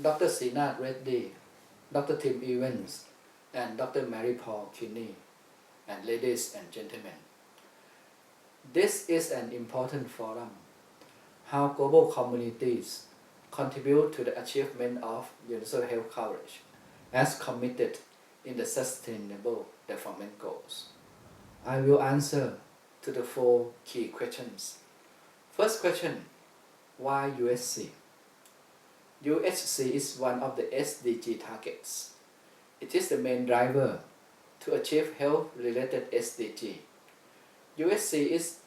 Dr. Srinath Reddy, Dr. Tim Evans, and Dr. Mary Paul Kinney, and ladies and gentlemen. This is an important forum, how global communities contribute to the achievement of universal health coverage as committed in the Sustainable Development Goals. I will answer to the 4 key questions. First question, why UHC? UHC is one of the SDG targets. It is the main driver to achieve health-related SDG. UHC is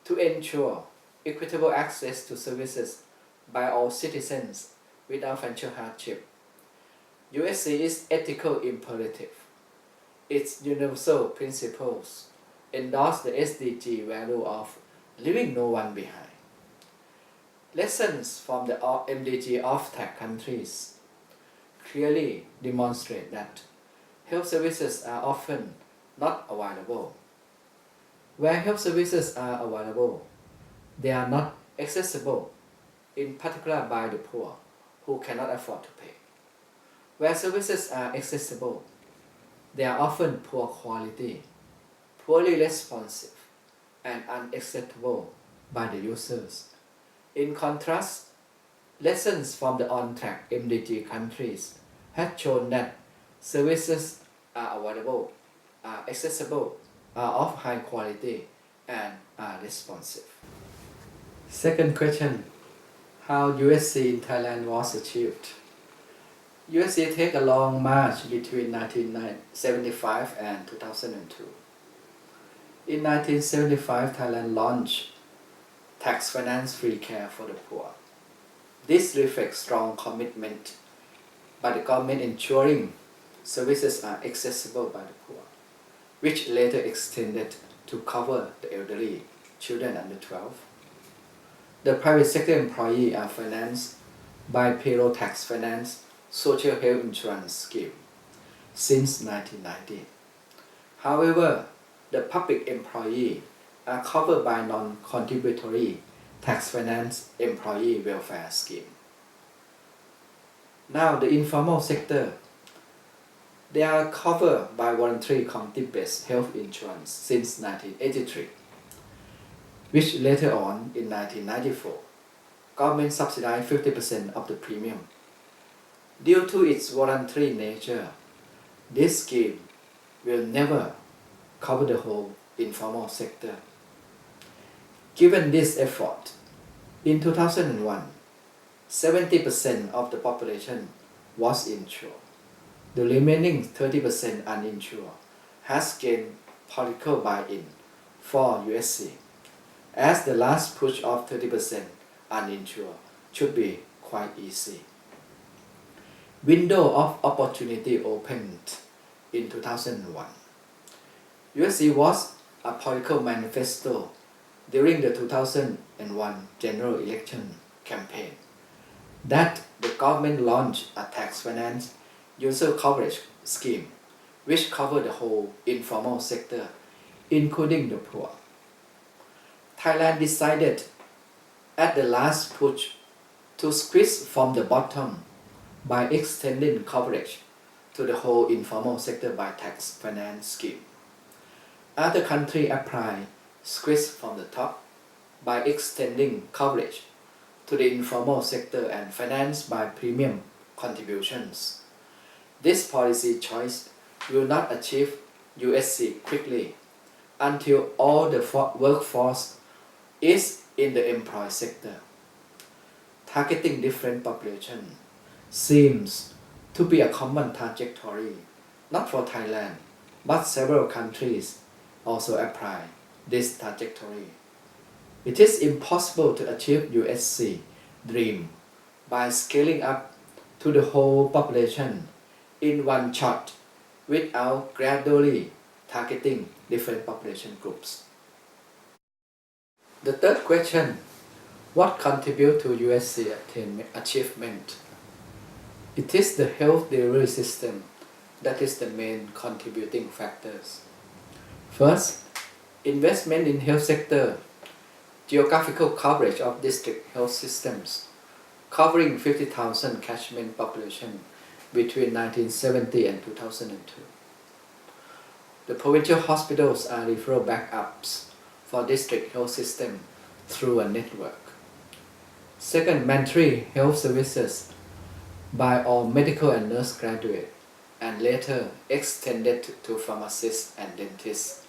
to ensure equitable access to services by all citizens without financial hardship. UHC is ethical imperative. Its universal principles endorse the SDG value of leaving no one behind. Lessons from the MDG off-track countries clearly demonstrate that health services are often not available. Where health services are available, they are not accessible, in particular by the poor who cannot afford to pay. Where services are accessible, they are often poor quality, poorly responsive, and unacceptable by the users. In contrast, lessons from the on-track MDG countries have shown that services are available, are accessible, are of high quality, and are responsive. Second question, how UHC in Thailand was achieved? UHC take a long march between 1975 and 2002. In 1975, Thailand launched tax finance free care for the poor. This reflects strong commitment by the government ensuring services are accessible by the poor, which later extended to cover the elderly, children under 12. The private sector employees are financed by payroll tax finance social health insurance scheme since 1990. However, the public employees are covered by non-contributory tax finance employee welfare scheme. Now the informal sector, they are covered by voluntary community-based health insurance since 1983, which later on in 1994, government subsidized 50% of the premium. Due to its voluntary nature, this scheme will never cover the whole informal sector. Given this effort, in 2001, 70% of the population was insured. The remaining 30% uninsured has gained political buy-in for UHC, as the last push of 30% uninsured should be quite easy. Window of opportunity opened in 2001. UHC was a political manifesto during the 2001 general election campaign that the government launched a tax finance universal coverage scheme which covered the whole informal sector, including the poor. Thailand decided at the last push to squeeze from the bottom by extending coverage to the whole informal sector by tax finance scheme. Other countries apply squeeze from the top by extending coverage to the informal sector and financed by premium contributions. This policy choice will not achieve UHC quickly until all the workforce is in the employed sector. Targeting different populations seems to be a common trajectory, not for Thailand, but several countries also apply this trajectory. It is impossible to achieve UHC dream by scaling up to the whole population in one shot without gradually targeting different population groups. The third question, what contributes to UHC achievement? It is the health delivery system that is the main contributing factors. First, investment in health sector, geographical coverage of district health systems, covering 50,000 catchment population between 1970 and 2002. The provincial hospitals are referral backups for district health system through a network. Second, mandatory health services by all medical and nurse graduates and later extended to pharmacists and dentists.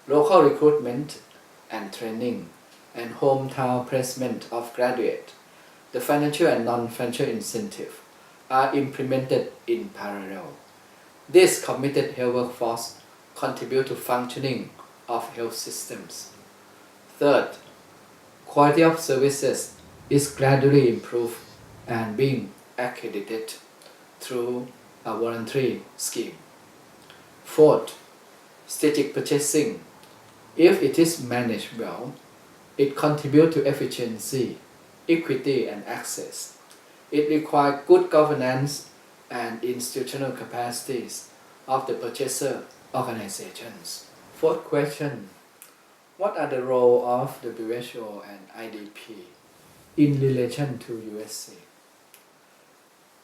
Local recruitment and training and hometown placement of graduates. The financial and non-financial incentives are implemented in parallel. This committed health workforce contribute to functioning of health systems. Third, quality of services is gradually improved and being accredited through a voluntary scheme. Fourth, strategic purchasing. If it is managed well, it contributes to efficiency, equity, and access. It requires good governance and institutional capacities of the purchaser organizations. Fourth question, what are the role of WHO and IDP in relation to UHC?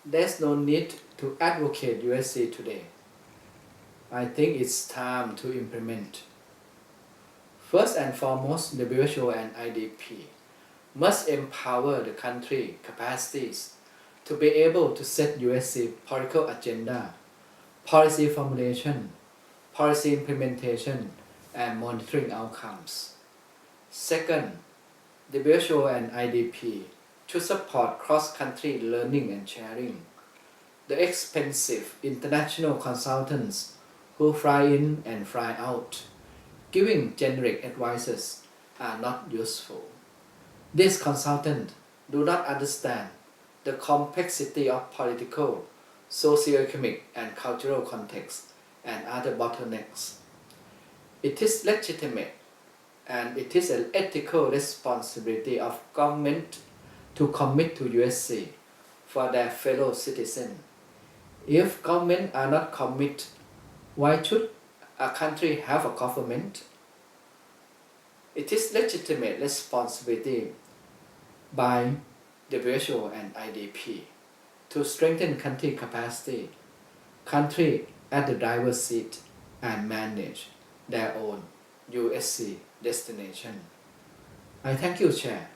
There's no need to advocate UHC today. I think it's time to implement. First and foremost, WHO and IDP must empower the country capacities to be able to set UHC political agenda, policy formulation, policy implementation, and monitoring outcomes. Second, WHO and IDP should support cross-country learning and sharing. The expensive international consultants who fly in and fly out, giving generic advices are not useful. These consultants do not understand the complexity of political, socio-economic, and cultural context and other bottlenecks. It is legitimate and it is an ethical responsibility of government to commit to UHC for their fellow citizens. If government are not committed, why should a country have a government? It is legitimate responsibility by WHO and IDP to strengthen country capacity, country at the driver's seat, and manage their own UHC destination. I thank you, Chair.